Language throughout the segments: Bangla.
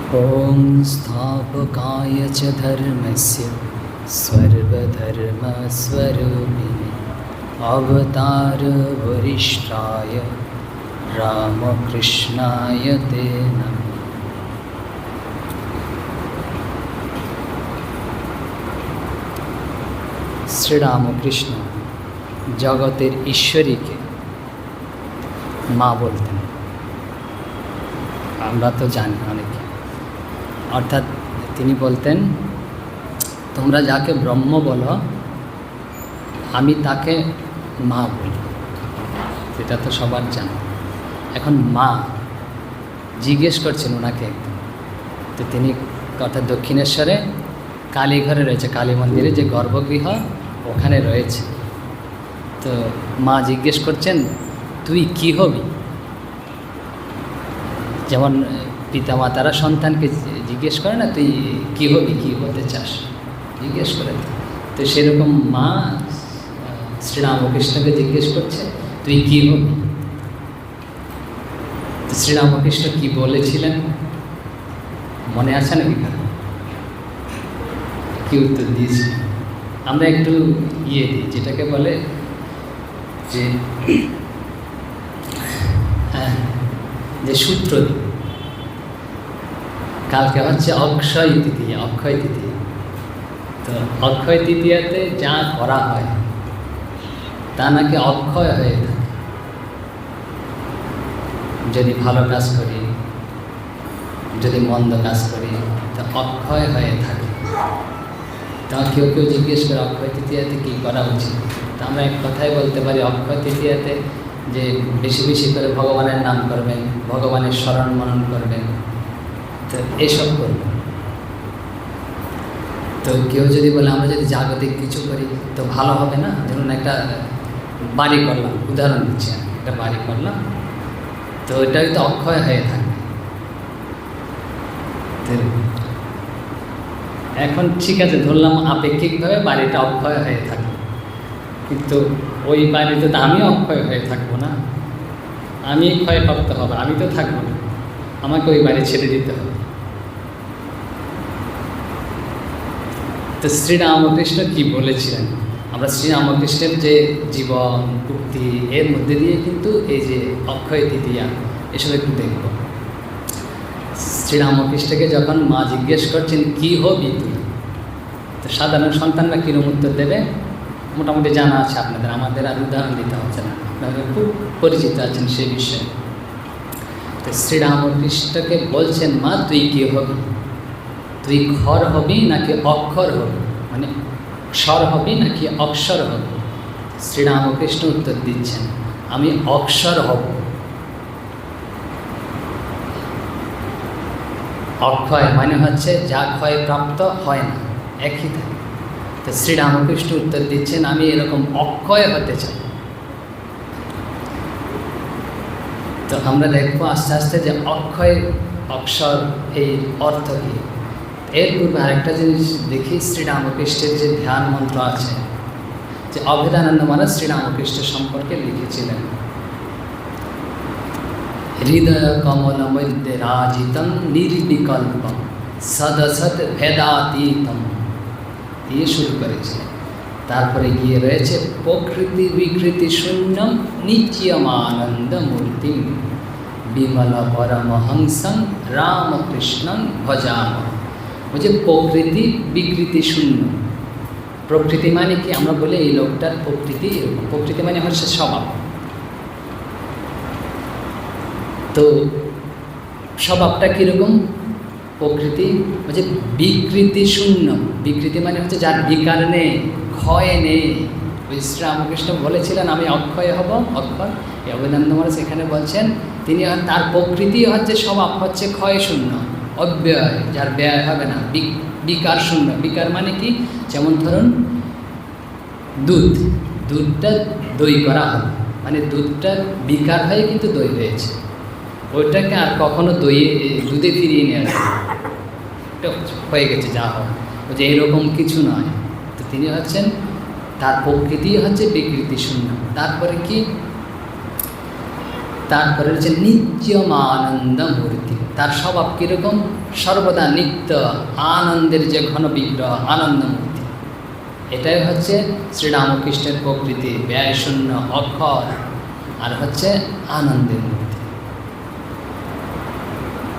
ॐ स्थापकाय च धर्मस्य सर्वधर्मस्वरूपिणे अवतारवरिष्ठाय रामकृष्णाय ते नमः। শ্রীরামকৃষ্ণ জগতের ঈশ্বরীকে মা বলতেন। আমরা তো জানি অনেকে, অর্থাৎ তিনি বলতেন তোমরা যাকে ব্রহ্ম বলো আমি তাকে মা বলি, সেটা তো সবার জানো। এখন মা জিজ্ঞেস করছেন ওনাকে একদম, তো তিনি অর্থাৎ দক্ষিণেশ্বরে কালীঘরে রয়েছে, কালী মন্দিরে যে গর্ভগৃহ ওখানে রয়েছে। তো মা জিজ্ঞেস করছেন তুই কি হবি? যেমন পিতামাতারা সন্তানকে জিজ্ঞেস করে না, তুই কি হবি, কি হতে চাস, জিজ্ঞেস করে। তো সেরকম মা শ্রীরামকৃষ্ণকে জিজ্ঞেস করছে তুই কি হবি। তো শ্রীরামকৃষ্ণ কি বলেছিলেন মনে আছে নাকি? কি উত্তর দিয়েছি আমরা একটু দিই, যেটাকে বলে যে যে সূত্র দিই। কালকে হচ্ছে অক্ষয় তৃতীয়া, অক্ষয় তৃতীয়া। তো অক্ষয় তৃতীয়াতে যা করা হয় তা নাকি অক্ষয় হয়ে থাকে। যদি ভালো কাজ করি, যদি মন্দ কাজ করি, তা অক্ষয় হয়ে থাকে। তা কেউ কেউ জিজ্ঞেস করে অক্ষয় তৃতীয়াতে কী করা উচিত। তা আমরা এক কথাই বলতে পারি, অক্ষয় তৃতীয়াতে যে বেশি বেশি করে ভগবানের নাম করবেন, ভগবানের স্মরণ মনন করবেন, তো এসব করবেন। তো কেউ যদি বলে আমরা যদি জাগতিক কিছু করি তো ভালো হবে না, ধরুন একটা বাড়ি করলাম, উদাহরণ দিচ্ছি, একটা বাড়ি করলাম, তো ওইটাই তো অক্ষয় হয়ে থাকবে। এখন ঠিক আছে, ধরলাম আপেক্ষিকভাবে বাড়িটা অক্ষয় হয়ে থাকে, কিন্তু ওই বাড়িতে তো আমি অক্ষয় হয়ে থাকবো না, আমি ক্ষয়প্রাপ্ত হবে, আমি তো থাকবো না, আমাকে ওই বাড়ি ছেড়ে দিতে হবে। তো শ্রীরামকৃষ্ণ কি বলেছিলেন, আমরা শ্রীরামকৃষ্ণের যে জীবন উক্তি এর মধ্যে দিয়ে কিন্তু এই যে অক্ষয় তৃতীয়া এসব একটু দেখব। শ্রীরামকৃষ্ণকে যখন মা জিজ্ঞেস করছেন কি হবি তুই, তো সাধারণ সন্তানরা কীরকম উত্তর দেবে মোটামুটি জানা আছে আপনাদের, আমাদের আর উদাহরণ দিতে হচ্ছে না, আপনারা খুব পরিচিত আছেন সেই বিষয়ে। তো শ্রীরামকৃষ্ণকে বলছেন মা তুই কী হবি, তুই ক্ষর হবি নাকি অক্ষর হবি, মানে স্বর হবি নাকি অক্ষর হবি। শ্রীরামকৃষ্ণ উত্তর দিচ্ছেন আমি অক্ষর হব। অক্ষয় মানে হচ্ছে যা ক্ষয়প্রাপ্ত হয় না, একই থাকে। তো শ্রীরামকৃষ্ণ উত্তর দিচ্ছেন আমি এরকম অক্ষয় হতে চাই। তো আমরা দেখবো আস্তে আস্তে যে অক্ষয় অক্ষর এই অর্থ কী। এর পূর্বে আরেকটা জিনিস দেখি, শ্রীরামকৃষ্ণের যে ধ্যান মন্ত্র আছে, যে অভেদানন্দ মহারাজ শ্রীরামকৃষ্ণ সম্পর্কে লিখেছিলেন, হৃদয় কমল মধ্যে রাজিতম নির্বিকল্পম সদসৎ ভেদাতীতম দিয়ে শুরু করেছে। তারপরে গিয়ে রয়েছে প্রকৃতি বিকৃতি শূন্যম নিত্যমানন্দ মূর্তি বিমল পরমহংসং রামকৃষ্ণং ভজাম। বলছে প্রকৃতি বিকৃতি শূন্য। প্রকৃতি মানে কি, আমরা বলি এই লোকটার প্রকৃতি এরকম, প্রকৃতি মানে হচ্ছে স্বভাব। তো স্বভাবটা কীরকম, প্রকৃতি হচ্ছে বিকৃতি শূন্য। বিকৃতি মানে হচ্ছে যার বিকার নেই, ক্ষয় নেই। ওই শ্রীরামকৃষ্ণ বলেছিলেন আমি অক্ষয় হব, অক্ষর। এই অভেদানন্দ মহারাজ এখানে বলছেন তিনি তার প্রকৃতি হচ্ছে স্বভাব হচ্ছে ক্ষয় শূন্য, অব্যয়, যার ব্যয় হবে না, বিকার শূন্য। বিকার মানে কি, যেমন ধরুন দুধটা দই করা হবে, মানে দুধটা বিকার হয়ে কিন্তু দই হয়েছে, ওইটাকে আর কখনো দুধে ফিরিয়ে নেওয়া যায়, এটা হয়ে গেছে যা হয়, যে এরকম কিছু নয়। তো তিনি হচ্ছেন তার প্রকৃতি হচ্ছে বিকৃতি শূন্য। তারপরে কি তারপরে হচ্ছে নিত্যমানন্দ মূর্তি, তার স্বভাব কীরকম? সর্বদা নিত্য আনন্দের যে ঘন বিগ্রহ, আনন্দ মূর্তি। এটাই হচ্ছে শ্রীরামকৃষ্ণের প্রকৃতি, ব্যয়শূন্য, অক্ষর, আর হচ্ছে আনন্দের মূর্তি।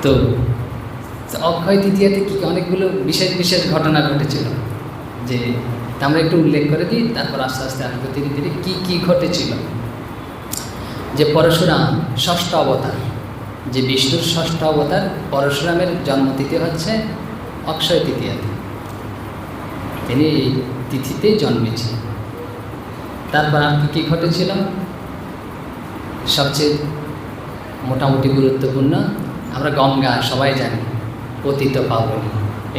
তো অক্ষয় তৃতীয়াতে কি অনেকগুলো বিশেষ বিশেষ ঘটনা ঘটেছিল, যে আমরা একটু উল্লেখ করে দিই, তারপর আস্তে আস্তে আসবো ধীরে ধীরে কী কী ঘটেছিল। যে পরশুরাম ষষ্ঠ অবতার, যে বিষ্ণুর ষষ্ঠ অবতার পরশুরামের জন্মতিথি হচ্ছে অক্ষয় তৃতীয়াতে, তিনি এই তিথিতেই জন্মেছিলেন। তারপর আর কী ঘটেছিল? সবচেয়ে মোটামুটি গুরুত্বপূর্ণ, আমরা গঙ্গা সবাই জানি, পতিত পাবনী।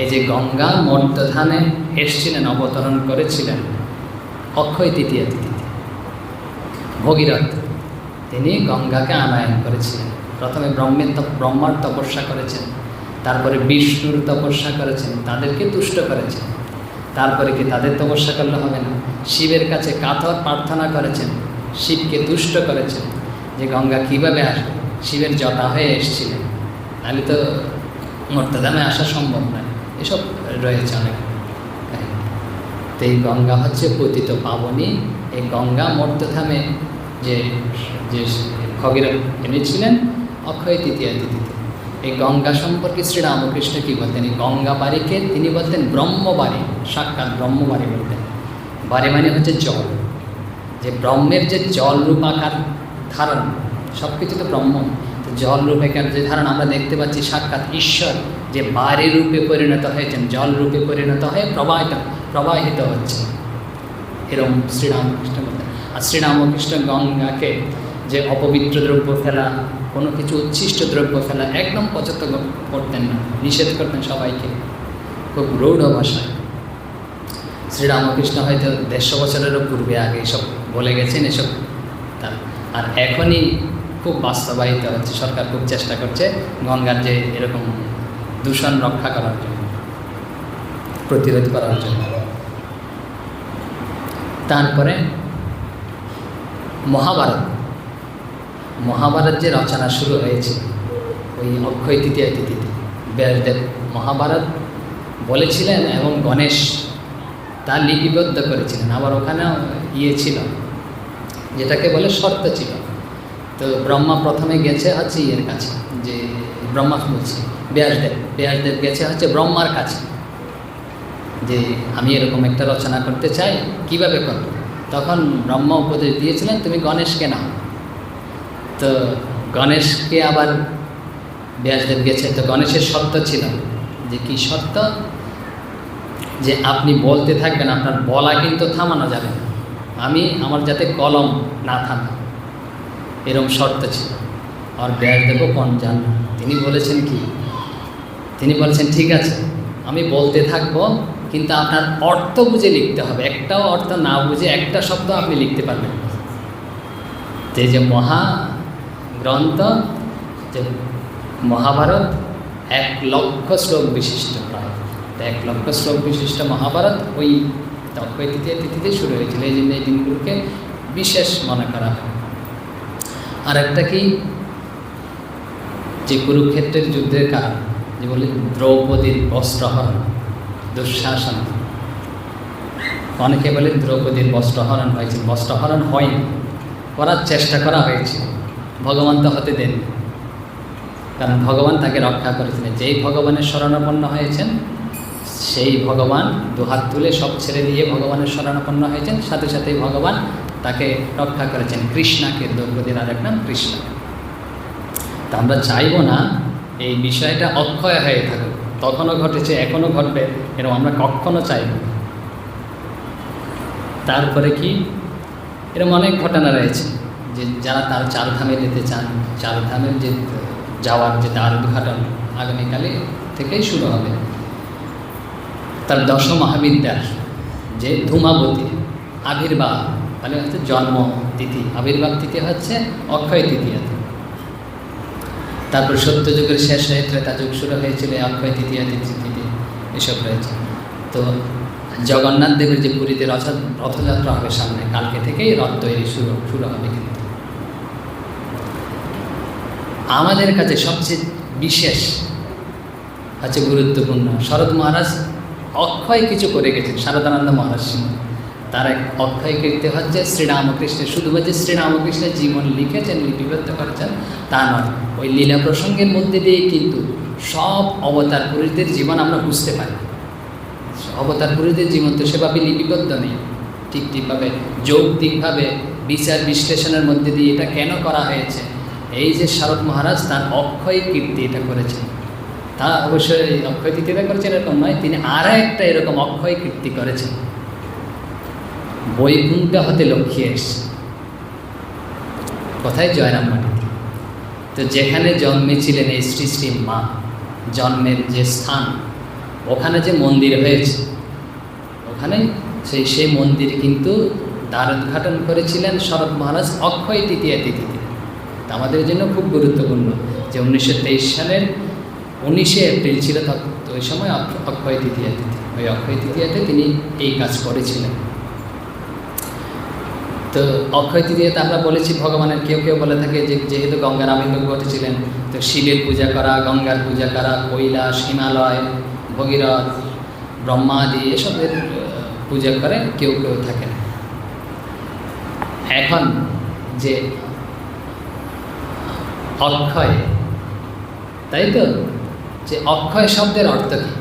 এই যে গঙ্গা মর্তধানে এসছিলেন, অবতরণ করেছিলেন অক্ষয় তৃতীয়া তিথিতে। ভগীরথ তিনি গঙ্গাকে আনয়ন করেছিলেন। প্রথমে ব্রহ্মার তপস্যা করেছেন, তারপরে বিষ্ণুর তপস্যা করেছেন, তাদেরকে তুষ্ট করেছেন। তারপরে কি তাদের তপস্যা করলে হবে না, শিবের কাছে কাতর প্রার্থনা করেছেন, শিবকে তুষ্ট করেছেন যে গঙ্গা কীভাবে আসবে, শিবের জটা হয়ে এসেছিলেন, তাহলে তো মর্তধামে আসা সম্ভব নয়। এসব রয়েছে অনেক। তো এই গঙ্গা হচ্ছে পতিত পাবনী। এই গঙ্গা মর্তধামে যে যে ভগীরথ এনেছিলেন অক্ষয় তৃতীয়া তিথিতে। এই গঙ্গা সম্পর্কে শ্রীরামকৃষ্ণ কী বলতেন? এই গঙ্গা বাড়িকে তিনি বলতেন ব্রহ্মবাড়ি, সাক্ষাৎ ব্রহ্মবাড়ি বলতেন। বাড়ি মানে হচ্ছে জল, যে ব্রহ্মের যে জল রূপ আকার ধারণ, সব কিছু তো ব্রহ্ম। তো জল রূপ আকার যে ধারণ আমরা দেখতে পাচ্ছি, সাক্ষাৎ ঈশ্বর যে বাড়ি রূপে পরিণত হয়েছেন, জল রূপে পরিণত হয়ে প্রবাহিত হচ্ছে, এরকম শ্রীরামকৃষ্ণ বলতেন। আর শ্রীরামকৃষ্ণ গঙ্গাকে যে অপবিত্র দ্রব্য ফেলা, কোনো কিছু উচ্ছিষ্ট দ্রব্য ফেলা একদম পছন্দ করতেন না, নিষেধ করতেন সবাইকে, খুব রূঢ় ভাষায়। শ্রীরামকৃষ্ণ হয়তো 150 বছরেরও পূর্বে আগে এসব বলে গেছেন এসব, আর এখনই খুব বাস্তবায়িত হচ্ছে। সরকার খুব চেষ্টা করছে গঙ্গার যে এরকম দূষণ রক্ষা করার জন্য, প্রতিরোধ করার জন্য। তারপরে মহাভারত যে রচনা শুরু হয়েছে ওই অক্ষয় তৃতীয়া তিথিতে, ব্যাসদেব মহাভারত বলেছিলেন এবং গণেশ তা লিপিবদ্ধ করেছিলেন। আবার ওখানে ছিল, যেটাকে বলে শর্ত ছিল। তো ব্রহ্মা প্রথমে গেছে হচ্ছে ইয়ের কাছে, যে ব্রহ্মা বলছি ব্যাসদেব গেছে হচ্ছে ব্রহ্মার কাছে, যে আমি এরকম একটা রচনা করতে চাই, কিভাবে করব? তখন ব্রহ্মা উপদেশ দিয়েছিলেন তুমি গণেশকে নাও। তো গণেশকে আবার ব্যাসদেব গেছে, তো গণেশের শর্ত ছিল, যে কি শর্ত? যে আপনি বলতে থাকবেন, আপনার বলা কিন্তু থামানো যাবে না, আমার যাতে কলম না থামে, এরকম শর্ত ছিল। আর ব্যাসদেবও কোন জান, তিনি বলেছেন কি? তিনি বলেছেন ঠিক আছে আমি বলতে থাকবো, কিন্তু আপনার অর্থ বুঝে লিখতে হবে, একটাও অর্থ না বুঝে একটা শব্দ আপনি লিখতে পারবেন। যে মহাগ্রন্থ যে মহাভারত 1,00,000 শ্লোক বিশিষ্ট, প্রায় 1,00,000 শ্লোক বিশিষ্ট মহাভারত ওই অক্ষয় তৃতীয়া তিথিতে শুরু হয়েছিল। এই জন্য এই দিনগুলোকে বিশেষ মনে করা হয়। আর একটা কি, যে কুরুক্ষেত্রের যুদ্ধের কারণ, যে বলে দ্রৌপদীর বস্ত্রহরণ, দুঃশাসন। অনেকে বলে দ্রৌপদীর বস্ত্রহরণ হয়েছিল, বস্ত্রহরণ হয়নি, করার চেষ্টা করা হয়েছিল, ভগবান তো হতে দেন, কারণ ভগবান তাকে রক্ষা করেছিলেন। যেই ভগবানের শরণাপন্ন হয়েছেন সেই ভগবান দুহাত তুলে সব ছেড়ে দিয়ে ভগবানের শরণাপন্ন হয়েছেন, সাথে সাথেই ভগবান তাকে রক্ষা করেছেন। কৃষ্ণাকে, দ্রৌপদীর আরেক নাম কৃষ্ণ। তা আমরা চাইব না এই বিষয়টা অক্ষয় হয়ে থাকুক, তখনও ঘটেছে এখনও ঘটবে, এরকম আমরা কখনো চাইব। তারপরে কি, এরকম অনেক ঘটনা রয়েছে, যে যারা তার চারধামে যেতে চান, চারধামের যে যাওয়ার যে দ্বার উদ্ঘাটন আগামীকালে থেকেই শুরু হবে। তার 10 মহাবিদ্যার যে ধূমাবতী আবির্ভাব, মানে হচ্ছে জন্ম তিথি, আবির্ভাব তিথি হচ্ছে অক্ষয় তৃতীয়াতে। তারপর সত্যযুগের শেষ হয়ে ত্রেতা যুগ শুরু হয়েছিল অক্ষয় তৃতীয়া তিথিতে, এসব রয়েছে। তো জগন্নাথ দেবের যে পুরীতে রথযাত্রা হবে সামনে, কালকে থেকেই রথ তৈরি শুরু হবে। কিন্তু আমাদের কাছে সবচেয়ে বিশেষ হচ্ছে গুরুত্বপূর্ণ, শরৎ মহারাজ অক্ষয় কিছু করে গেছেন, শারদানন্দ মহারাজ সিংহ। তার এক অক্ষয় কীর্তি হচ্ছে শ্রীরামকৃষ্ণের, শুধুমাত্র শ্রীরামকৃষ্ণের জীবন লিখেছেন, লিপিবদ্ধ করেছেন তা নয়, ওই লীলা প্রসঙ্গের মধ্যে দিয়ে কিন্তু সব অবতার পুরুষদের জীবন আমরা বুঝতে পারি। অবতার পুরুষদের জীবন তো সেভাবে লিপিবদ্ধ নেই, ঠিকভাবে যৌক্তিকভাবে বিচার বিশ্লেষণের মধ্যে দিয়ে এটা কেন করা হয়েছে। এই যে শরৎ মহারাজ তার অক্ষয় কীর্তি এটা করেছেন, তা অবশ্যই অক্ষয় কীর্তিটা করেছেন এরকম নয়, তিনি আর একটা এরকম অক্ষয় কীর্তি করেছেন। বৈকুণ্ঠ হতে লক্ষ্মী এসছে কোথায়? জয়রাম মাটিতে। তো যেখানে জন্মেছিলেন এই শ্রী শ্রী মা, জন্মের যে স্থান, ওখানে যে মন্দির হয়েছে, ওখানে সেই মন্দির কিন্তু দ্বার উদ্ঘাটন করেছিলেন শরৎ মহারাজ অক্ষয় তৃতীয়া তিথিতে। তা আমাদের জন্য খুব গুরুত্বপূর্ণ যে 1923 সালের 19শে এপ্রিল ছিল, তো ওই সময় অক্ষয় তৃতীয়া তিথি, ওই অক্ষয় তৃতীয়াতে তিনি এই কাজ করেছিলেন। তো অক্ষয় তৃতীয়াতে আমরা বলেছি ভগবানের, কেউ কেউ বলে থাকে যে যেহেতু গঙ্গার আবির্ভাব ঘটেছিলেন, তো শিবের পূজা করা, গঙ্গার পূজা করা, কৈলাস, হিমালয়, ভগীরথ, ব্রহ্মাদি এসবের পূজা করে কেউ কেউ থাকেন। এখন যে অক্ষয়, তাই তো, যে অক্ষয় শব্দের অর্থ কী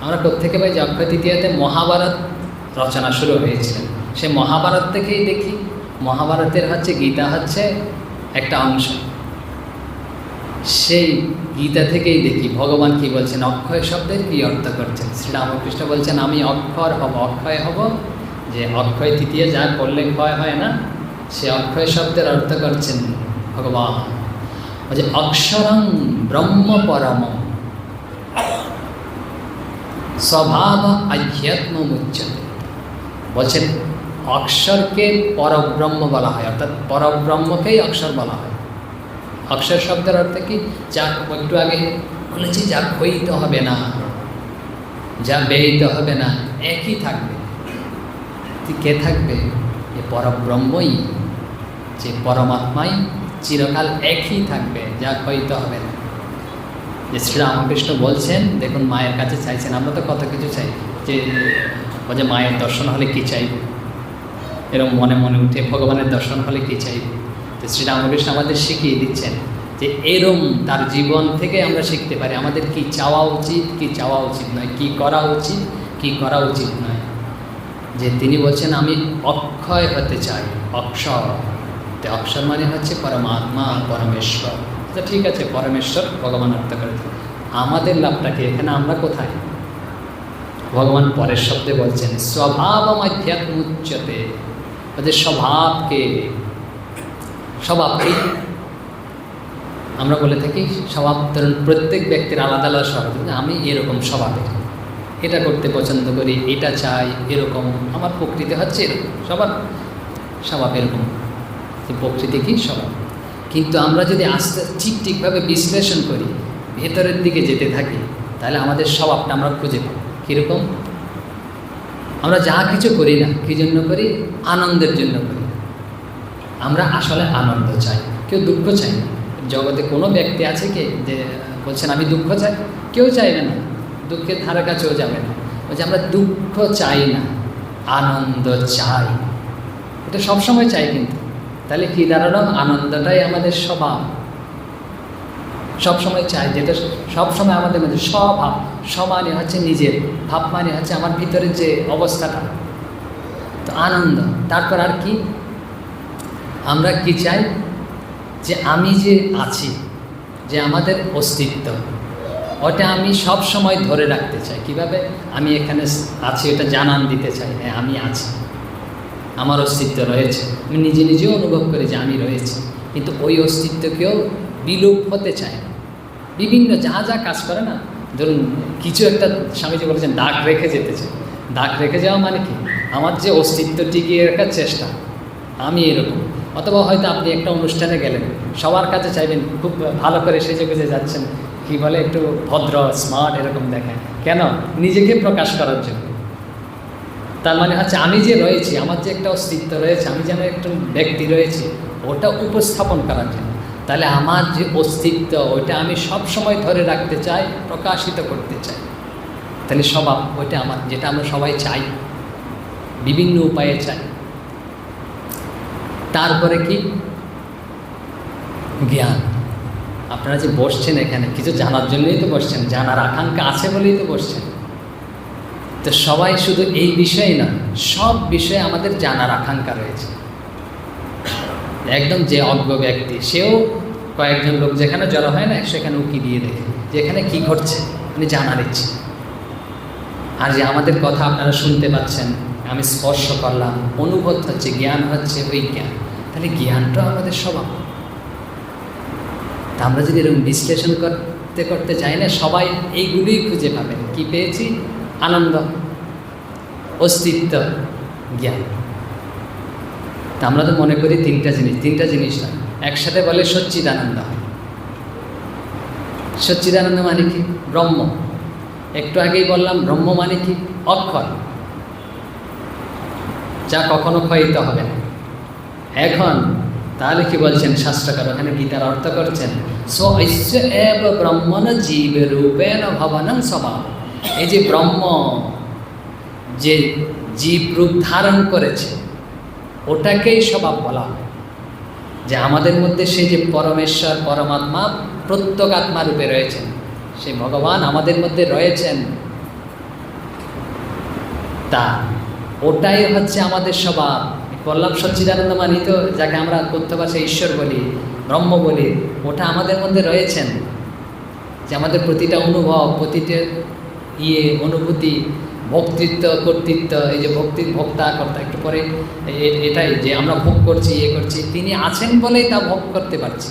আমরা কোত্থেকে পাই? যে অক্ষয় তৃতীয়াতে মহাভারত রচনা শুরু হয়েছিলেন, সে মহাভারত থেকেই দেখি। মহাভারতের হচ্ছে গীতা হচ্ছে একটা অংশ, সেই গীতা থেকেই দেখি ভগবান কি বলছেন, অক্ষয় শব্দের কী অর্থ করছেন। শ্রীরামকৃষ্ণ বলছেন আমি অক্ষর হব, অক্ষয় হব, যে অক্ষয় তৃতীয়া যা করলে ক্ষয় হয় না, সে অক্ষয় শব্দের অর্থ করছেন ভগবান। বলছে অক্ষরং ব্রহ্ম পরম স্বভাব আধ্যাত্ম মুচ্যতে। বলছেন অক্ষরকে পরব্রহ্ম বলা হয়, অর্থাৎ পরব্রহ্মকেই অক্ষর বলা হয়। অক্ষর শব্দের অর্থ কি? যা একটু আগে বলেছি, যা ক্ষয়িত হবে না, যা ব্যয়িত হবে না, একই থাকবে। কে থাকবে? এ পরব্রহ্মই, যে পরমাত্মাই চিরকাল একই থাকবে, যা ক্ষয়িত হবে না। যে শ্রীরামকৃষ্ণ বলছেন, দেখুন মায়ের কাছে চাইছেন, আমরা তো কত কিছু চাই, যে বলছে মায়ের দর্শন হলে কী চাইব, এরকম মনে মনে উঠে ভগবানের দর্শন হলে কী চাইব। তো শ্রীরামকৃষ্ণ আমাদের শিখিয়ে দিচ্ছেন যে এরম তার জীবন থেকে আমরা শিখতে পারি আমাদের কি চাওয়া উচিত, কি চাওয়া উচিত নয়, কি করা উচিত, কি করা উচিত নয়। যে তিনি বলছেন আমি অক্ষয় হতে চাই, অক্ষর। তো অক্ষর মানে হচ্ছে পরমাত্মা, পরমেশ্বর। তো ঠিক আছে, পরমেশ্বর ভগবান অর্থ করেছে। আমাদের লাভটাকে এখানে আমরা কোথায়? ভগবান পরের শব্দে বলছেন স্বভাবম আধ্যাত্ম উচ্চতে। ওদের স্বভাবকে, স্বভাবকে আমরা বলে থাকি স্বভাব, ধরুন প্রত্যেক ব্যক্তির আলাদা আলাদা স্বভাব। আমি এরকম স্বভাবের, এটা করতে পছন্দ করি, এটা চাই, এরকম আমার প্রকৃতি হচ্ছে এরকম, সবার স্বভাব এরকম। প্রকৃতি কি? স্বভাব। কিন্তু আমরা যদি আস্তে ঠিকভাবে বিশ্লেষণ করি, ভেতরের দিকে যেতে থাকি, তাহলে আমাদের স্বভাবটা আমরা খুঁজে পাই। কীরকম? আমরা যা কিছু করি না, কী জন্য করি? আনন্দের জন্য করি। আমরা আসলে আনন্দ চাই, কেউ দুঃখ চাই না। জগতে কোনো ব্যক্তি আছে কি যে বলছেন আমি দুঃখ চাই? কেউ চাইবে না, দুঃখের ধারে কাছেও যাবে না। বলছে আমরা দুঃখ চাই না, আনন্দ চাই। এটা সবসময় চাই, কিন্তু তাহলে কী দাঁড়ানো? আনন্দটাই আমাদের স্বভাব, সবসময় চাই, যেটা সবসময় আমাদের মধ্যে। স্বভাব, সমানে হচ্ছে নিজের, ভাব মানে হচ্ছে আমার ভিতরের যে অবস্থাটা। তো আনন্দ, তারপর আর কি? আমরা কি চাই? যে আমি যে আছি, যে আমাদের অস্তিত্ব, ওটা আমি সব সময় ধরে রাখতে চাই। কিভাবে? আমি এখানে আছি এটা জানান দিতে চাই, হ্যাঁ আমি আছি, আমার অস্তিত্ব রয়েছে। আমি নিজে নিজেও অনুভব করি যে আমি রয়েছি, কিন্তু ওই অস্তিত্বকেও বিলোপ হতে চায় না। বিভিন্ন যা যা কাজ করে না, ধরুন কিছু একটা স্বামীজি বলেছেন দাগ রেখে যেতে চাই। দাগ রেখে যাওয়া মানে কি? আমার যে অস্তিত্ব টিকিয়ে রাখার চেষ্টা, আমি এরকম। অথবা হয়তো আপনি একটা অনুষ্ঠানে গেলেন, সবার কাছে চাইবেন খুব ভালো করে সেজে গুজে যাচ্ছেন, কী বলে একটু ভদ্র স্মার্ট এরকম দেখেন। কেন? নিজেকে প্রকাশ করার জন্য। তার মানে হচ্ছে আমি যে রয়েছি, আমার যে একটা অস্তিত্ব রয়েছে, আমি যেন একটু ব্যক্তি রয়েছে, ওটা উপস্থাপন করার জন্য। তাহলে আমার যে অস্তিত্ব ওইটা আমি সব সময় ধরে রাখতে চাই, প্রকাশিত করতে চাই। তাহলে স্বভাব ওইটা আমার, যেটা আমরা সবাই চাই, বিভিন্ন উপায়ে চাই। তারপরে কি? জ্ঞান। আপনারা যে বসছেন এখানে কিছু জানার জন্যই তো বসছেন, জানার আকাঙ্ক্ষা আছে বলেই তো বসছেন। তো সবাই শুধু এই বিষয়ে না, সব বিষয়ে আমাদের জানার আকাঙ্ক্ষা রয়েছে। একদম যে অজ্ঞ ব্যক্তি, সেও কয়েকজন লোক যেখানে জড়ো হয় না, সেখানে উকি দিয়ে দেখে যে এখানে কী ঘটছে, মানে জানার ইচ্ছে। আর যে আমাদের কথা আপনারা শুনতে পাচ্ছেন, আমি স্পর্শ করলাম, অনুভূত হচ্ছে, জ্ঞান হচ্ছে, ওই জ্ঞান। তাহলে জ্ঞানটাও আমাদের স্বভাব। তা আমরা যদি এরকম বিশ্লেষণ করতে করতে যাই না, সবাই এইগুলোই খুঁজে পাবেন। কি পেয়েছি? আনন্দ, অস্তিত্ব, জ্ঞান। তা আমরা তো মনে করি তিনটা জিনিস না, একসাথে বলে সচ্চিদানন্দ। সচ্চিদানন্দ মানে কি? ব্রহ্ম। একটু আগেই বললাম ব্রহ্ম মানে কি? অক্ষর, যা কখনো ক্ষয়িত হবে না। এখন তাহলে কি বলছেন শাস্ত্রকার? ওখানে গীতার অর্থ করছেন, স্ব এব ব্রহ্মণ জীব রূপেণ ভবনং স্বভাব। এই যে ব্রহ্ম যে জীব রূপ ধারণ করেছে, ওটাকেই স্বভাব বলা হয়। যে আমাদের মধ্যে সেই যে পরমেশ্বর, পরমাত্মা প্রত্যেগাত্মা রূপে রয়েছেন, সেই ভগবান আমাদের মধ্যে রয়েছেন, তা ওটাই হচ্ছে আমাদের স্বভাব। বললাম সচ্চিদানন্দ মানি তো যাকে আমরা কথ্য ভাষায় ঈশ্বর বলি, ব্রহ্ম বলি, ওটা আমাদের মধ্যে রয়েছেন। যে আমাদের প্রতিটা অনুভব, প্রতিটা অনুভূতি, ভোক্তৃত্ব, কর্তৃত্ব, এই যে ভোক্তা কর্তা, একটু পরে এটাই যে আমরা ভোগ করছি, করছি, তিনি আছেন বলেই তা ভোগ করতে পারছি।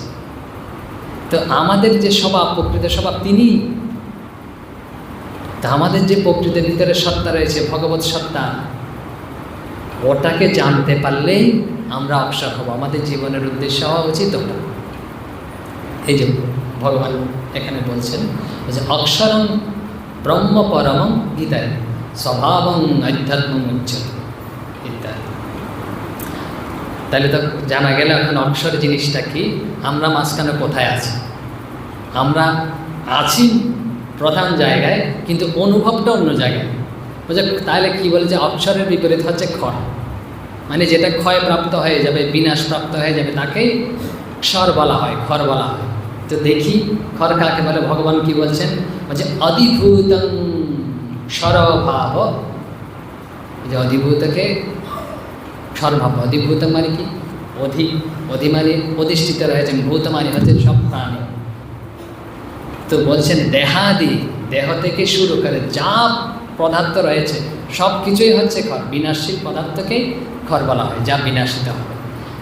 তো আমাদের যে স্বভাব, প্রকৃত স্বভাব তিনি। তা আমাদের যে প্রকৃতির ভিতরে সত্তা রয়েছে, ভগবত সত্তা, ওটাকে জানতে পারলেই আমরা অবসর হব। আমাদের জীবনের উদ্দেশ্য হওয়া উচিত ওটা। এই যে ভগবান এখানে বলছেন যে অক্ষরং ব্রহ্ম পরমং গীতায় স্বভাবং আধ্যাত্মং উচ্চতে ইত্যাদি। তাহলে তো জানা গেল এখন অক্ষর জিনিসটা কি, আমরা মাঝখানে কোথায় আছি। আমরা আছি প্রধান জায়গায়, কিন্তু অনুভবটা অন্য জায়গায়। বুঝে? তাহলে কি বলে যে অক্ষরের বিপরীত হচ্ছে ক্ষর, মানে যেটা ক্ষয়প্রাপ্ত হয়ে যাবে, বিনাশপ্রাপ্ত হয়ে যাবে, তাকেই ক্ষর বলা হয়, ক্ষর বলা হয়। তো দেখি ক্ষর কাকে বলে? ভগবান কি বলছেন? বলছে অধিভূতং স্বরভাব। যে অধিভূতকে স্বরভাব, অধিভূত মানে কি? অধি মানে অধিষ্ঠিত রয়েছেন, ভূত মানে হচ্ছে সব প্রাণী। তো বলছেন দেহাদি, দেহ থেকে শুরু করে যা পদার্থ রয়েছে সব কিছুই হচ্ছে ক্ষর। বিনাশী পদার্থকেই ক্ষর বলা হয়, যা বিনাশিত হবে।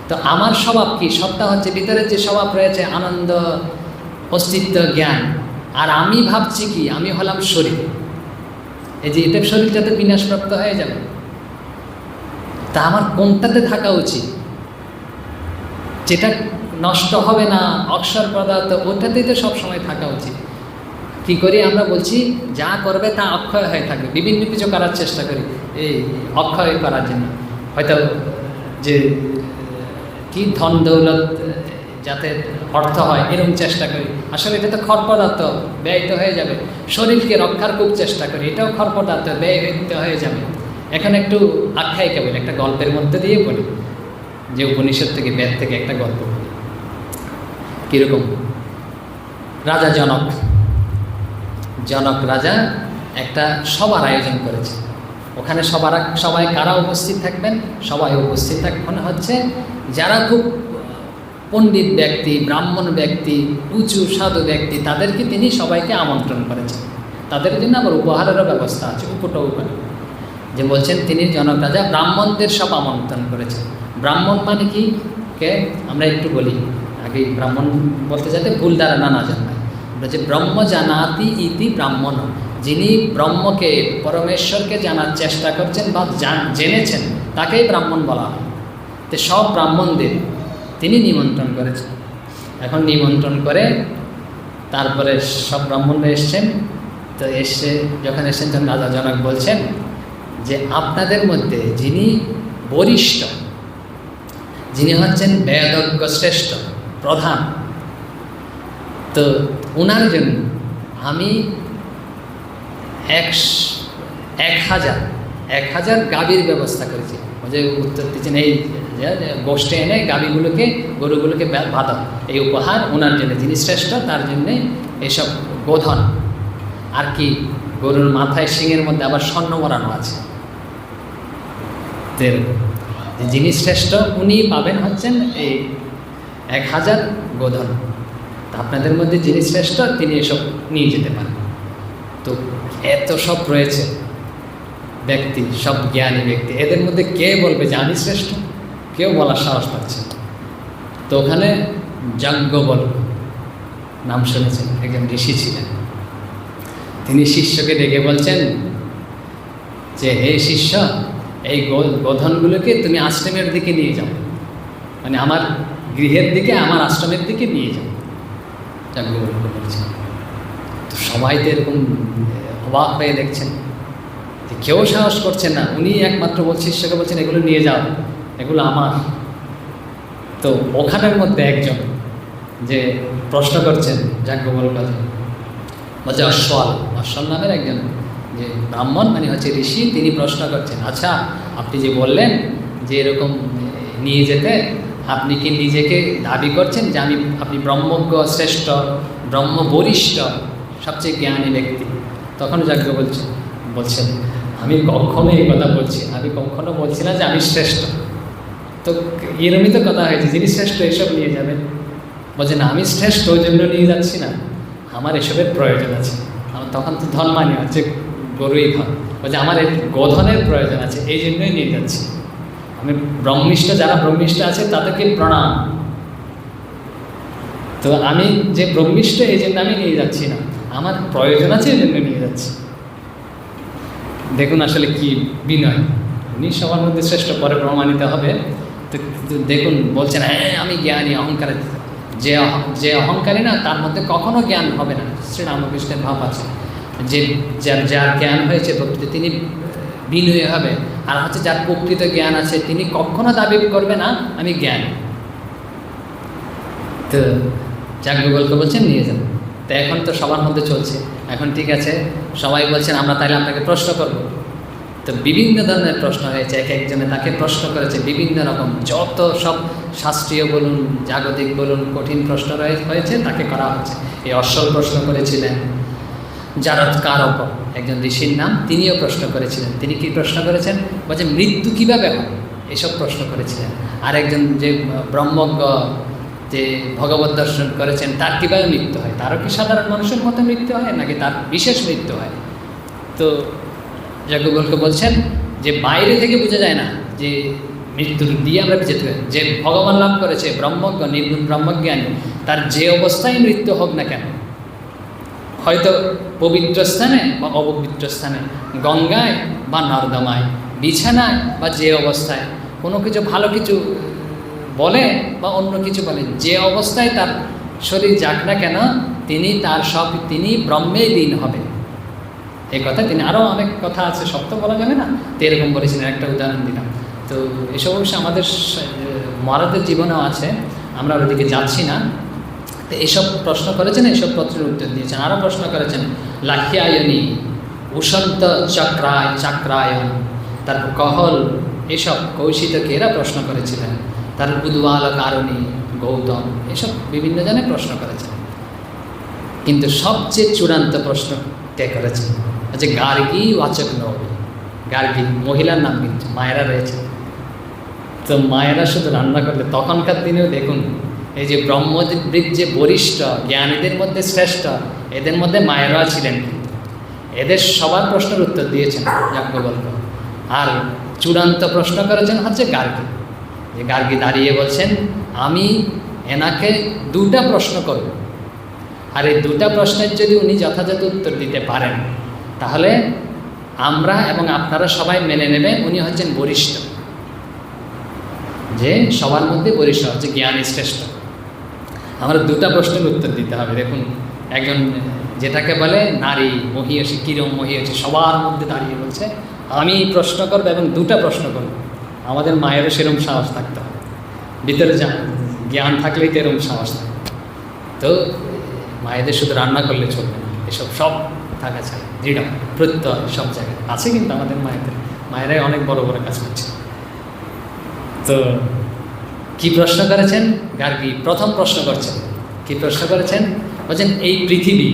তো আমার স্বভাব কি? সবটা হচ্ছে ভিতরে যে স্বভাব রয়েছে, আনন্দ, অস্তিত্ব, জ্ঞান। আর আমি ভাবছি কি? আমি হলাম শরীর। এই যে এটা শরীরটাতে বিনাশপ্রাপ্ত হয়ে যাবে, তা আমার কোনটাতে থাকা উচিত? যেটা নষ্ট হবে না, অক্ষর পদার্থ, ওটাতেই তো সবসময় থাকা উচিত। কি করি আমরা? বলছি যা করবে তা অক্ষয় হয়ে থাকবে। বিভিন্ন কিছু করার চেষ্টা করি এই অক্ষয় করার জন্য। হয়তো যে কি ধন দৌলত যাতে অর্থ হয়, এরকম চেষ্টা করি। আসলে এটা তো ক্ষর পদার্থ, ব্যয় তো হয়ে যাবে। শরীরকে রক্ষার খুব চেষ্টা করি, এটাও ক্ষর পদার্থ, ব্যয় হয়ে যাবে। এখন একটু আখ্যায়িকা বলি, একটা গল্পের মধ্যে দিয়ে বলি, যে উপনিষদ থেকে, বেদ থেকে একটা গল্প বলি। কীরকম? রাজা জনক রাজা একটা সভার আয়োজন করেছে। ওখানে সবাই কারা উপস্থিত থাকবেন? সবাই উপস্থিত থাকবেন হচ্ছে যারা খুব পণ্ডিত ব্যক্তি, ব্রাহ্মণ ব্যক্তি, উঁচু সাধু ব্যক্তি, তাদেরকে তিনি সবাইকে আমন্ত্রণ করেছেন। তাদের জন্য আবার উপহারেরও ব্যবস্থা আছে, উপরে যে বলছেন তিনি জনক রাজা ব্রাহ্মণদের সব আমন্ত্রণ করেছেন। ব্রাহ্মণ মানে কি? কে আমরা একটু বলি আগে। ব্রাহ্মণ বলতে যাতে ভুল ধারণা না জানায়, যে ব্রহ্ম জানাতি ইতি ব্রাহ্মণ, যিনি ব্রহ্মকে, পরমেশ্বরকে জানার চেষ্টা করছেন বা জেনেছেন, তাকেই ব্রাহ্মণ বলা হয়। তো সব ব্রাহ্মণদের তিনি নিমন্ত্রণ করেছেন। এখন নিমন্ত্রণ করে তারপরে সব ব্রাহ্মণরা এসছেন। তো যখন এসছেন তখন রাজা জনক বলছেন যে আপনাদের মধ্যে যিনি বরিষ্ঠ, যিনি হচ্ছেন বেদজ্ঞ শ্রেষ্ঠ, প্রধান, তো ওনার জন্য আমি 1,000 গাভীর ব্যবস্থা করেছি। যে উত্তর দিচ্ছেন এই গোষ্ঠে এনে গরুগুলোকে বাঁধা, এই উপহার ওনার জন্য, যিনি শ্রেষ্ঠ তার জন্যে এইসব গোধন। আর কি গরুর মাথায় শিঙের মধ্যে আবার স্বর্ণ মরানো আছে। যিনি শ্রেষ্ঠ উনি পাবেন হচ্ছেন এই 1,000 গোধন। আপনাদের মধ্যে যিনি শ্রেষ্ঠ তিনি এসব নিয়ে যেতে পারেন। তো এত সব রয়েছে ব্যক্তি, সব জ্ঞানী ব্যক্তি, এদের মধ্যে কে বলবে যে আমি শ্রেষ্ঠ? কেউ বলার সাহস পাচ্ছে। তো ওখানে যাজ্ঞবল্ক্য নাম শুনেছেন, একজন ঋষি ছিলেন। তিনি শিষ্যকে ডেকে বলছেন যে হে শিষ্য, এই গোধনগুলোকে তুমি আশ্রমের দিকে নিয়ে যাও, মানে আমার গৃহের দিকে, আমার আশ্রমের দিকে নিয়ে যাও। যাজ্ঞবল্ক্য বলছেন। তো সবাই তো এরকম অবাক হয়ে দেখছেন, যে কেউ সাহস করছেন না। উনি একমাত্র শিষ্যকে বলছেন এগুলো নিয়ে যাও, এগুলো আমার। তো ওখানের মধ্যে একজন যে প্রশ্ন করছেন যাজ্ঞবল্ক্য বলছে অশ্বল নামের একজন যে ব্রাহ্মণ, মানে হচ্ছে ঋষি, তিনি প্রশ্ন করছেন, আচ্ছা আপনি যে বললেন যে এরকম নিয়ে যেতে, আপনি কি নিজেকে দাবি করছেন যে আপনি ব্রহ্মজ্ঞ, শ্রেষ্ঠ, ব্রহ্ম বরিষ্ঠ, সবচেয়ে জ্ঞানী ব্যক্তি? তখন যাজ্ঞ বলছেন আমি কখনো এই কথা বলছি, আমি কখনো বলছি না যে আমি শ্রেষ্ঠ। তো এরমই তো কথা হয়েছে, যিনি শ্রেষ্ঠ এসব নিয়ে যাবেন। বলছে না, আমি শ্রেষ্ঠ ওই জন্য নিয়ে যাচ্ছি না, আমার এসবের প্রয়োজন আছে। আমার তখন তো ধন মানে হচ্ছে গরুই ধন। বলছে আমার গোধনের প্রয়োজন আছে, এই জন্যই নিয়ে যাচ্ছি। আমি ব্রহ্মিষ্ঠ, যারা ব্রহ্মিষ্ঠ আছে তাদেরকে প্রণাম। তো আমি যে ব্রহ্মিষ্ঠ এই জন্য আমি নিয়ে যাচ্ছি না, আমার প্রয়োজন আছে এই জন্য নিয়ে যাচ্ছি। দেখুন আসলে কি বিনয়, উনি সবার মধ্যে শ্রেষ্ঠ, পরে প্রমাণিত হবে। তো দেখুন বলছেন হ্যাঁ আমি জ্ঞানী, অহংকারে যে অহংকারী না তার মধ্যে কখনো জ্ঞান হবে না। শ্রীরামকৃষ্ণের ভাব আছে যে যার জ্ঞান হয়েছে প্রকৃতি তিনি বিনয়ী হবে, আর হচ্ছে যার প্রকৃত জ্ঞান আছে তিনি কখনো দাবি করবে না আমি জ্ঞান। তো যাজ্ঞবল্ক্য বলছেন নিয়ে যান। তো এখন তো সবার মধ্যে চলছে, এখন ঠিক আছে সবাই বলছেন আমরা তাহলে আপনাকে প্রশ্ন করব। তো বিভিন্ন ধরনের প্রশ্ন হয়েছে, একজনে তাকে প্রশ্ন করেছে বিভিন্ন রকম, যত সব শাস্ত্রীয় বলুন, জাগতিক বলুন, কঠিন প্রশ্ন হয়েছে তাকে করা হচ্ছে। এই অশ্বল প্রশ্ন করেছিলেন, জারৎকারক একজন ঋষির নাম, তিনিও প্রশ্ন করেছিলেন। তিনি কি প্রশ্ন করেছেন? বলছে মৃত্যু কীভাবে হয়, এসব প্রশ্ন করেছিলেন। আর একজন যে ব্রহ্মজ্ঞ, যে ভগবত দর্শন করেছেন, তার কীভাবে মৃত্যু হয়, তারও কি সাধারণ মানুষের মতো মৃত্যু হয় নাকি তার বিশেষ মৃত্যু হয়? তো যাজ্ঞবল্ক্য বলছেন যে বাইরে থেকে বোঝা যায় না যে মৃত্যুর দিয়ে আমরা যেতে পারি। যে ভগবান লাভ করেছে, ব্রহ্মজ্ঞ, নির্গুণ ব্রহ্মজ্ঞানী, তার যে অবস্থায় মৃত্যু হোক না কেন, হয়তো পবিত্র স্থানে বা অপবিত্র স্থানে, গঙ্গায় বা নর্দমায়, বিছানায় বা যে অবস্থায়, কোনো কিছু ভালো কিছু বলে বা অন্য কিছু বলে, যে অবস্থায় তার শরীর যাক না কেন তিনি ব্রহ্মে লীন হবে। এই কথা তিনি আরও অনেক কথা আছে, সব তো বলা যাবে না। তো এরকম বলেছিলেন, একটা উদাহরণ দিলাম। তো এসব অবশ্যই আমাদের মহারাজের জীবনেও আছে, আমরা ওদিকে যাচ্ছি না। তো এইসব প্রশ্ন করেছেন, এইসব পত্রের উত্তর দিয়েছেন। আরও প্রশ্ন করেছেন লাক্ষায়নী, উষন্ত চাক্রায়ন, তার কহল, এসব কৌশিতকে এরা প্রশ্ন করেছিলেন। তার উদ্বাল কারণী, গৌতম, এসব বিভিন্ন জনে প্রশ্ন করেছেন। কিন্তু সবচেয়ে চূড়ান্ত প্রশ্ন কে করেছেন যে গার্গী ওয়াচক নবী। গার্গী মহিলার নাম, কিন্তু মায়েরা রয়েছে। তো মায়েরা শুধু রান্না করলে, তখনকার দিনেও দেখুন এই যে ব্রহ্মবিদ যে বরিষ্ঠ জ্ঞানীদের মধ্যে শ্রেষ্ঠ, এদের মধ্যে মায়েরা ছিলেন, কিন্তু এদের সবার প্রশ্নের উত্তর দিয়েছেন যাজ্ঞবল্ক্য। আর চূড়ান্ত প্রশ্ন করেছেন হচ্ছে গার্গী। যে গার্গী দাঁড়িয়ে বলছেন আমি এনাকে 2টা প্রশ্ন করব, আর এই 2টা প্রশ্নের যদি উনি যথাযথ উত্তর দিতে পারেন তাহলে আমরা এবং আপনারা সবাই মেনে নেবেন উনি হচ্ছেন বরিষ্ঠ, যে সবার মধ্যে বরিষ্ঠ হচ্ছে জ্ঞানী শ্রেষ্ঠ। আমরা 2টা প্রশ্নের উত্তর দিতে হবে। দেখুন একজন যেটাকে বলে নারী মহিয়সী, কিরম মহিয়সী, সবার মধ্যে দাঁড়িয়ে বলছে আমি প্রশ্ন করব এবং 2টা প্রশ্ন করব। আমাদের মায়েরও সেরকম সাহস থাকতে হবে, ভিতরে জ্ঞান থাকলেই তো এরকম সাহস থাকে। তো মায়েদের শুধু রান্না করলে চলবে না, এসব সব থাকা চাই, দৃঢ় প্রত্যয় সব জায়গায় আছে। কিন্তু আমাদের মায়েরাই অনেক বড় বড় কাজ করছে। তো কি প্রশ্ন করেছেন গার্গী? প্রথম প্রশ্ন করছেন, কি প্রশ্ন করেছেন? বলছেন এই পৃথিবী,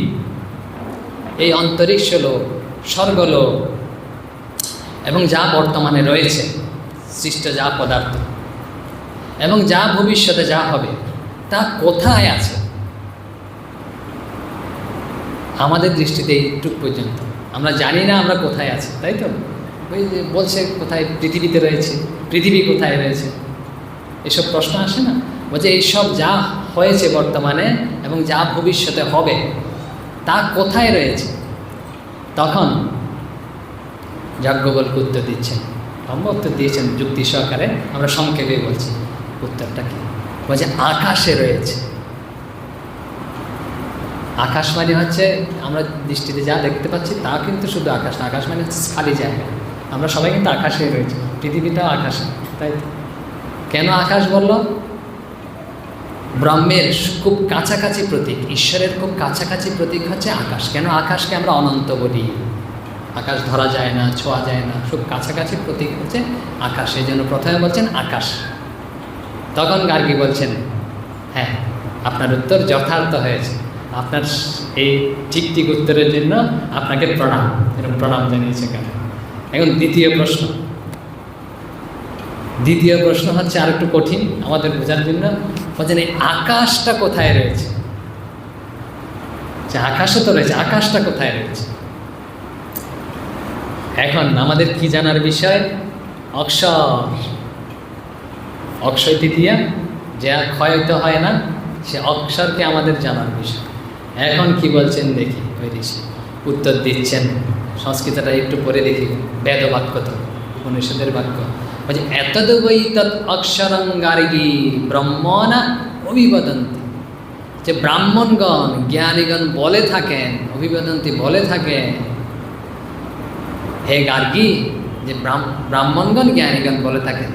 এই অন্তরিক্ষ লোক, স্বর্গলোক এবং যা বর্তমানে রয়েছে সৃষ্ট যা পদার্থ এবং যা ভবিষ্যতে যা হবে তা কোথায় আছে? আমাদের দৃষ্টিতে এইটুকু পর্যন্ত আমরা জানি না আমরা কোথায় আছি, তাই তো? ওই যে বলছে কোথায় পৃথিবীতে রয়েছে, পৃথিবী কোথায় রয়েছে, এসব প্রশ্ন আসে না? বলছে এইসব যা হয়েছে বর্তমানে এবং যা ভবিষ্যতে হবে তা কোথায় রয়েছে? তখন যাজ্ঞবল্ক্য উত্তর দিচ্ছেন, উত্তর দিয়েছেন যুক্তি সহকারে, আমরা সংক্ষেপে বলছি উত্তরটা কি। বলছে আকাশে রয়েছে। আকাশ মানে হচ্ছে আমরা দৃষ্টিতে যা দেখতে পাচ্ছি তা কিন্তু শুধু আকাশ না, আকাশ মানে হচ্ছে খালি জায়গা। আমরা সবাই কিন্তু আকাশে রয়েছে, পৃথিবীটাও আকাশে, তাই তো? কেন আকাশ বলল? ব্রহ্মের খুব কাছাকাছি প্রতীক, ঈশ্বরের খুব কাছাকাছি প্রতীক হচ্ছে আকাশ। কেন আকাশকে আমরা অনন্ত বলি? আকাশ ধরা যায় না, ছোঁয়া যায় না, খুব কাছাকাছি প্রতীক হচ্ছে আকাশ। এই জন্য প্রথমে বলছেন আকাশ। তখন গার্গী বলছেন হ্যাঁ, আপনার উত্তর যথার্থ হয়েছে, আপনার এই ঠিক ঠিক উত্তরের জন্য আপনাকে প্রণাম, এরকম প্রণাম জানিয়েছে গার্গী। এখন দ্বিতীয় প্রশ্ন হচ্ছে আর একটু কঠিন আমাদের বোঝার জন্য। বলছেন এই আকাশটা কোথায় রয়েছে? যে আকাশও তো রয়েছে, আকাশটা কোথায় রয়েছে? এখন আমাদের কি জানার বিষয়? অক্ষয় তৃতীয়া, যে আর ক্ষয়িত হয় না, সে অক্ষরকে আমাদের জানার বিষয়। এখন কি বলছেন দেখি ওই ঋষি, উত্তর দিচ্ছেন। সংস্কৃতটা একটু পরে দেখি, বেদবাক্য তো, উপনিষদের বাক্য। বলছে এতদ্বৈ তৎ অক্ষরং গার্গী ব্রহ্মণা অভিবদন্তি। যে ব্রাহ্মণগণ, জ্ঞানীগণ বলে থাকেন, অভিবদন্তি বলে থাকেন, হে গার্গী, যে ব্রাহ্মণগণ জ্ঞানীগণ বলে থাকেন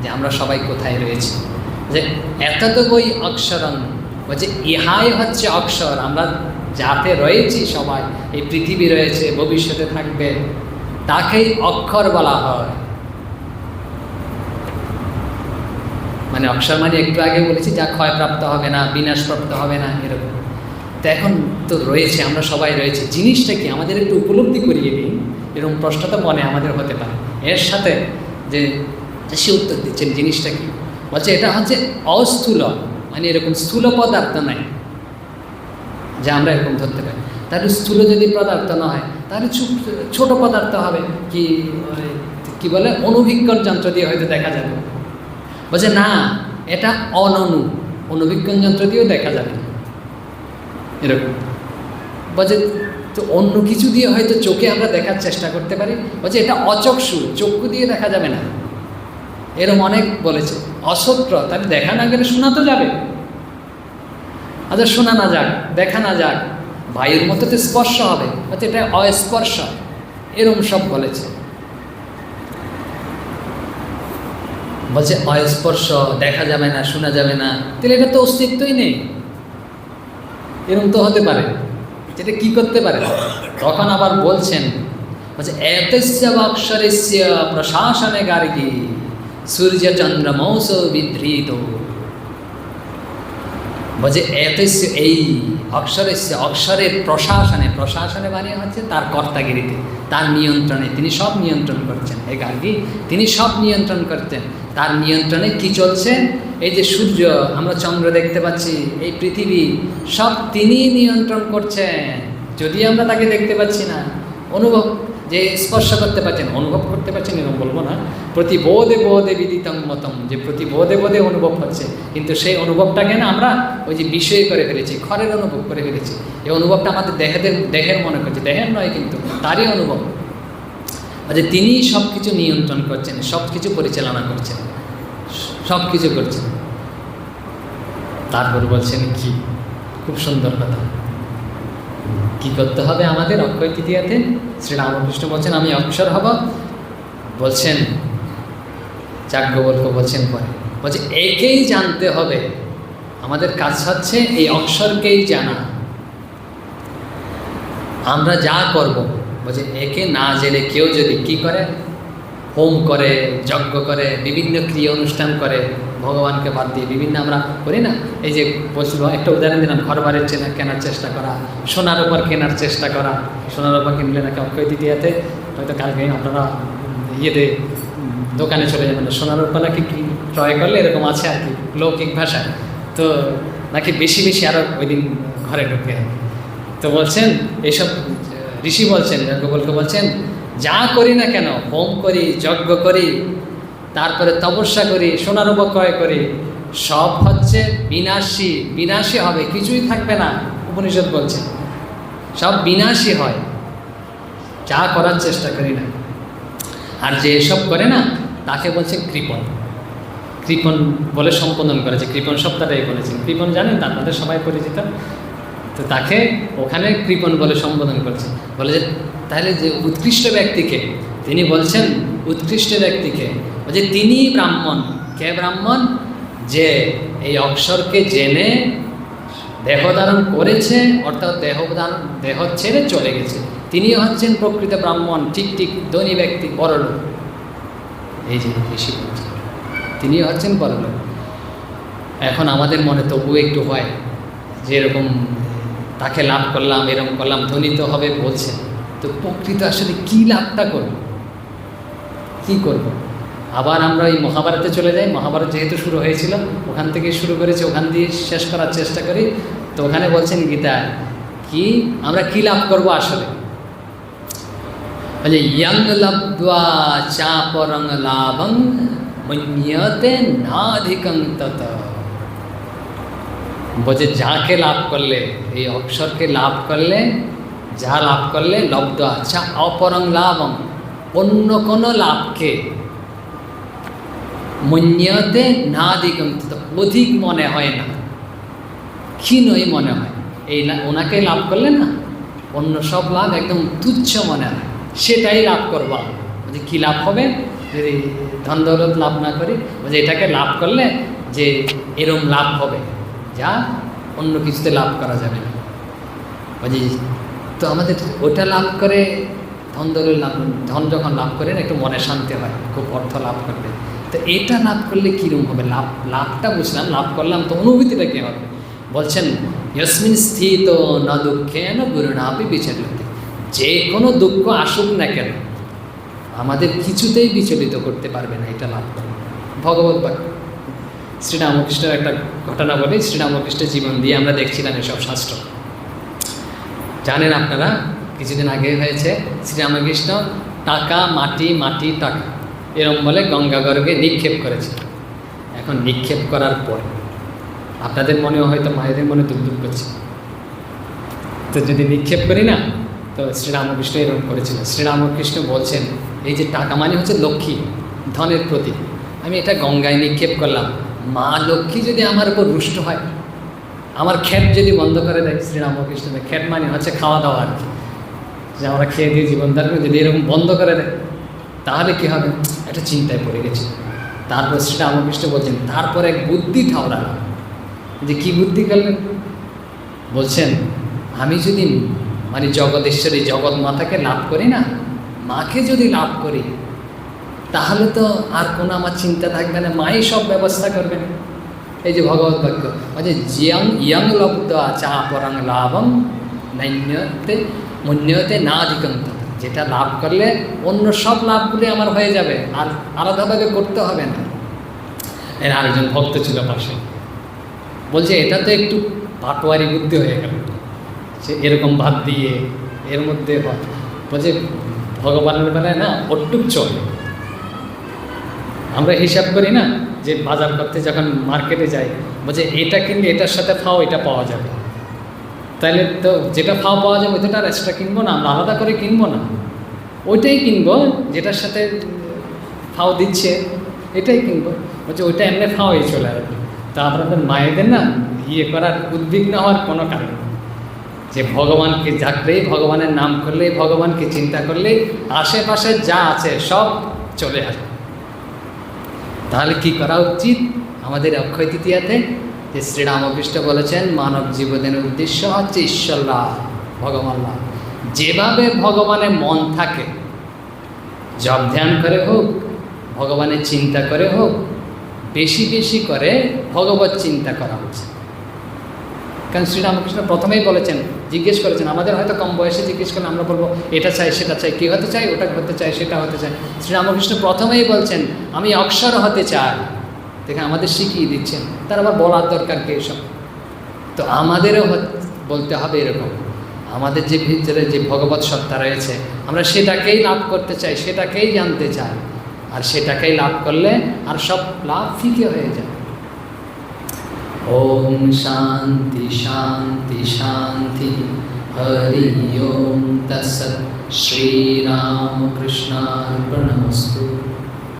যে আমরা সবাই কোথায় রয়েছি। যে এতদ্বৈ অক্ষরং, বলছে ইহাই হচ্ছে অক্ষর, আমরা যাতে রয়েছি সবাই, এই পৃথিবী রয়েছে, ভবিষ্যতে থাকবে, তাকেই অক্ষর বলা হয়। মানে অক্ষর মানে একটু আগে বলেছি যা ক্ষয়প্রাপ্ত হবে না, বিনাশপ্রাপ্ত হবে না, এরকম। তো এখন তো রয়েছে, আমরা সবাই রয়েছে, জিনিসটা কি আমাদের একটু উপলব্ধি করিয়ে দিই, এরকম প্রশ্ন তো মনে আমাদের হতে পারে। এর সাথে যে সে উত্তর দিচ্ছেন জিনিসটা কি, বলছে এটা হচ্ছে অস্থূল, মানে এরকম স্থূল পদার্থ নাই যা আমরা এরকম ধরতে পারি। তাহলে স্থূল যদি পদার্থ না হয় তাহলে ছোট পদার্থ হবে, কি বলে, অনুবীক্ষণ যন্ত্র দিয়ে হয়তো দেখা যাবে। বলছে না, এটা অনুবীক্ষণ যন্ত্র দিয়েও দেখা যাবে এরকম। বলছে তো অন্য কিছু দিয়ে হয়তো চোখে আমরা দেখার চেষ্টা করতে পারি। বলছে এটা অচক্ষু, চক্ষু দিয়ে দেখা যাবে না, এরকম অনেক বলেছে। অসত্র, তাহলে দেখা না গেলে শোনা তো যাবে। আচ্ছা শোনা না যাক, দেখা না যাক, বায়ুর মতো তো স্পর্শ হবে, বলছে এটা অস্পর্শ, এরকম সব বলেছে। বলছে অস্পর্শ, দেখা যাবে না, শোনা যাবে না, তাহলে এটা তো অস্তিত্বই নেই, এরকম তো হতে পারে। যেটা কি করতে পারে? তখন আবার বলছেন, বলছে এতস্য অক্ষরস্য প্রশাসনে গার্গী সূর্য চন্দ্র মৌস বিধৃত। বলছে এতস্য, এই অক্ষরস্য, অক্ষরের প্রশাসনে মানে হচ্ছে তার কর্তাগিরিতে, তার নিয়ন্ত্রণে, তিনি সব নিয়ন্ত্রণ করছেন। এই গার্গী তিনি সব নিয়ন্ত্রণ করছেন, তার নিয়ন্ত্রণে কি চলছে? এই যে সূর্য, আমরা চন্দ্র দেখতে পাচ্ছি, এই পৃথিবী, সব তিনি নিয়ন্ত্রণ করছেন। যদি আমরা তাকে দেখতে পাচ্ছি না, অনুভব যে স্পর্শ করতে পারছেন, অনুভব করতে পারছেন এরকম বলবো না, প্রতি বোধে বিদিতং মতম, যে প্রতি বোধে অনুভব হচ্ছে, কিন্তু সেই অনুভবটাকে না আমরা ওই যে বিষয় করে ফেলেছি, ঘরের অনুভব করে ফেলেছি। এই অনুভবটা আমাদের দেহের মনে করছে, দেহের নয় কিন্তু তারই অনুভব। যে তিনি সব কিছু নিয়ন্ত্রণ করছেন, সব কিছু পরিচালনা করছেন, সব কিছু করছেন। তারপর বলছেন কি, খুব সুন্দর কথা, কি করতে হবে আমাদের অক্ষয় তৃতীয়াতে? শ্রীরামকৃষ্ণ বলছেন আমি অক্ষর হব। বলছেন যাজ্ঞবল্ক্য বলছেন পরে, বলছে একেই জানতে হবে, আমাদের কাজ হচ্ছে এই অক্ষরকেই জানা, আমরা যা করব, বলছে একে না জেনে কেউ যদি কি করে, হোম করে, যজ্ঞ করে, বিভিন্ন ক্রিয়া অনুষ্ঠান করে, ভগবানকে বাদ দিয়ে বিভিন্ন আমরা করি না। এই যে বলছিল, একটা উদাহরণ দিলাম, ঘর বাড়ির কেনার চেষ্টা করা, সোনার উপর কেনার চেষ্টা করা। সোনার উপর কিনলে নাকি অক্ষয় তৃতীয়াতে হয়তো কালকে আপনারা ইয়েতে দোকানে চলে যাবেন, সোনার উপর নাকি ক্রয় করলে এরকম আছে আর কি লৌকিক ভাষায়, তো নাকি বেশি বেশি আরও ওই দিন ঘরে ঢুকে। তো বলছেন এইসব ঋষি বলছেন, যাজ্ঞবল্ক্য বলছেন, যা করি না কেন, হোম করি, যজ্ঞ করি, তারপরে তপস্যা করি, সোনার উপর ক্রয় করি, সব হচ্ছে বিনাশী। বিনাশী হবে, কিছুই থাকবে না। উপনিষদ বলছে সব বিনাশী হয় যা করার চেষ্টা করি না। আর যে এসব করে না তাকে বলছে কৃপণ। কৃপণ বলে সম্বোধন করেছে, কৃপণ শব্দটাই বলেছেন। কৃপণ জানেন, আপনাদের সবাই পরিচিত, তো তাকে ওখানে কৃপণ বলে সম্বোধন করছে। বলে যে তাহলে যে উৎকৃষ্ট ব্যক্তিকে, তিনি বলছেন উৎকৃষ্ট ব্যক্তিকে বলছে তিনি ব্রাহ্মণ। কে ব্রাহ্মণ? যে এই অক্ষরকে জেনে দেহ ধারণ করেছে, অর্থাৎ দেহ ছেড়ে চলে গেছে, তিনি হচ্ছেন প্রকৃত ব্রাহ্মণ। ঠিক ঠিক ধনী ব্যক্তি, বড়লোক। এই যে ঋষি বলছে তিনি হচ্ছেন বড়লোক। এখন আমাদের মনে তবুও একটু হয় যে এরকম তাকে লাভ করলাম, এরকম করলাম, ধনী তো হবে বলছে, তো প্রকৃত আসলে কী লাভটা করব, কী করব? আবার আমরা এই মহাভারতে চলে যাই। মহাভারত যেহেতু শুরু হয়েছিল, ওখান থেকে শুরু করেছি, ওখান দিয়ে শেষ করার চেষ্টা করি। তো ওখানে বলছেন গীতা কি আমরা কী লাভ করব আসলে, বলে ইয়ং লব্ধ্বা চাপরং লাভং মন্যতে নাধিকং তত। বলছে যাকে লাভ করলে, এই অক্ষরকে লাভ করলে, যা লাভ করলে, লব্ধ আচ্ছা অপরং লাভং, অন্য কোনো লাভকে, মন্যতে নাধিকং তত, অধিক মনে হয় না, ক্ষীণই মনে হয়। এই ওনাকে লাভ করলে না, অন্য সব লাভ একদম তুচ্ছ মনে হয়, সেটাই লাভ করবা। বলছে কী লাভ হবে যদি ধন দৌলত লাভ না করি? বলছে এটাকে লাভ করলে যে এরম লাভ হবে যা অন্য কিছুতে লাভ করা যাবে না। বলছি তো আমাদের ওটা লাভ করে, ধন দৌলত লাভ, ধন যখন লাভ করেন একটু মনে শান্তি হয়, খুব অর্থ লাভ করবে, তো এটা লাভ করলে কীরকম হবে? লাভটা বুঝলাম, লাভ করলাম, তো অনুভূতিটা কী হবে? বলছেন ইয়স্মিন স্থিত ন দুঃখেন গুরুণাপি বিচলিত। যে কোনো দুঃখ আসুক না কেন আমাদের কিছুতেই বিচলিত করতে পারবে না, এটা লাভ করে। ভগবত বাক্য। শ্রীরামকৃষ্ণের একটা ঘটনা বলি, শ্রীরামকৃষ্ণের জীবন দিয়ে আমরা দেখছিলাম এসব শাস্ত্র। জানেন আপনারা, কিছুদিন আগে হয়েছে শ্রীরামকৃষ্ণ টাকা মাটি, মাটি টাকা এরম বলে গঙ্গাগর্ভে নিক্ষেপ করেছে। এখন নিক্ষেপ করার পর আপনাদের মনেও হয়তো মায়েদের মনে দুঃখ করছে, তো যদি নিক্ষেপ করি না, তো শ্রীরামকৃষ্ণ এরকম করেছিল। শ্রীরামকৃষ্ণ বলছেন এই যে টাকা মানে হচ্ছে লক্ষ্মী, ধনের প্রতীক, আমি এটা গঙ্গায় নিক্ষেপ করলাম, মা লক্ষ্মী যদি আমার উপর রুষ্ট হয়, আমার ক্ষেত যদি বন্ধ করে দেয়, শ্রীরামকৃষ্ণের ক্ষেত মানে হচ্ছে খাওয়া দাওয়া আর কি, যে আমরা খেয়ে দিয়ে জীবন ধারণ যদি এরকম বন্ধ করে দেয় তাহলে কী হবে? একটা চিন্তায় পড়ে গেছে। তারপর শ্রীরামকৃষ্ণ বলছেন তারপর এক বুদ্ধি ঠাউরালাম। যে কী বুদ্ধি করলেন? বলছেন আমি যদি মানে জগতেশ্বরী জগৎ মাতাকে লাভ করি না, মাকে যদি লাভ করি, তাহলে তো আর কোনো আমার চিন্তা থাকবে না, মাই সব ব্যবস্থা করবেন। এই যে ভগবত বাক্য বলছে জিয়ং ইয়ং লব্ধ চাপরং লাভং নৈন্যতে মন্যতে নাধিকং তত। যেটা লাভ করলে অন্য সব লাভগুলি আমার হয়ে যাবে, আর আলাদাভাবে করতে হবে না। এর আরেকজন ভক্ত ছিল পাশে, বলছে এটা তো একটু পাটোয়ারি বুদ্ধি হয়ে গেল, সে এরকম ভাত দিয়ে এর মধ্যে বলছে ভগবানের বেলায় না অটুক চলে। আমরা হিসাব করি না যে বাজার করতে যখন মার্কেটে যাই, বলছে এটা কিনলে এটার সাথে ফাও এটা পাওয়া যাবে, তাহলে তো যেটা ফাও পাওয়া যাবে ওইটা আর এক্সট্রা কিনবো না, আমরা আলাদা করে কিনবো না, ওইটাই কিনবো যেটার সাথে ফাও দিচ্ছে, এটাই কিনবো। বলছে ওইটা এমনি ফাওয়াই চলে আসবে। তা আপনাদের মায়েদের না ইয়ে করার উদ্বিগ্ন হওয়ার কোনো কারণ, যে ভগবানকে ডাকলেই, ভগবানের নাম করলেই, ভগবানকে চিন্তা করলেই আশেপাশে যা আছে সব চলে আসে। তাহলে কি করা উচিত আমাদের অক্ষয় তৃতীয়াতে? যে শ্রীরামকৃষ্ণ বলেছেন মানব জীবনের উদ্দেশ্য হচ্ছে ঈশ্বর লাভ, ভগবান লাভ। যেভাবে ভগবানের মন থাকে, জপ ধ্যান করে হোক, ভগবানের চিন্তা করে হোক, বেশি বেশি করে ভগবত চিন্তা করা হচ্ছে। কারণ শ্রীরামকৃষ্ণ প্রথমেই বলেছেন, জিজ্ঞেস করেছেন, আমাদের হয়তো কম বয়সে জিজ্ঞেস করলে আমরা বলবো এটা চাই সেটা চাই, কী হতে চাই, ওটা হতে চাই, সেটা হতে চাই। শ্রীরামকৃষ্ণ প্রথমেই বলছেন আমি অক্ষর হতে চাই। দেখে আমাদের শিখিয়ে দিচ্ছেন, তার আবার বলার দরকার কি এসব? তো আমাদেরও বলতে হবে এরকম, আমাদের যে ভিতরে যে ভগবত সত্তা রয়েছে আমরা সেটাকেই লাভ করতে চাই, সেটাকেই জানতে চাই, আর সেটাকেই লাভ করলে আর সব লাভ ফিকে হয়ে যায়। ওম শান্তি শান্তি শান্তি, হরি ওম তৎসৎ। শ্রীরামকৃষ্ণার্পণমস্তু।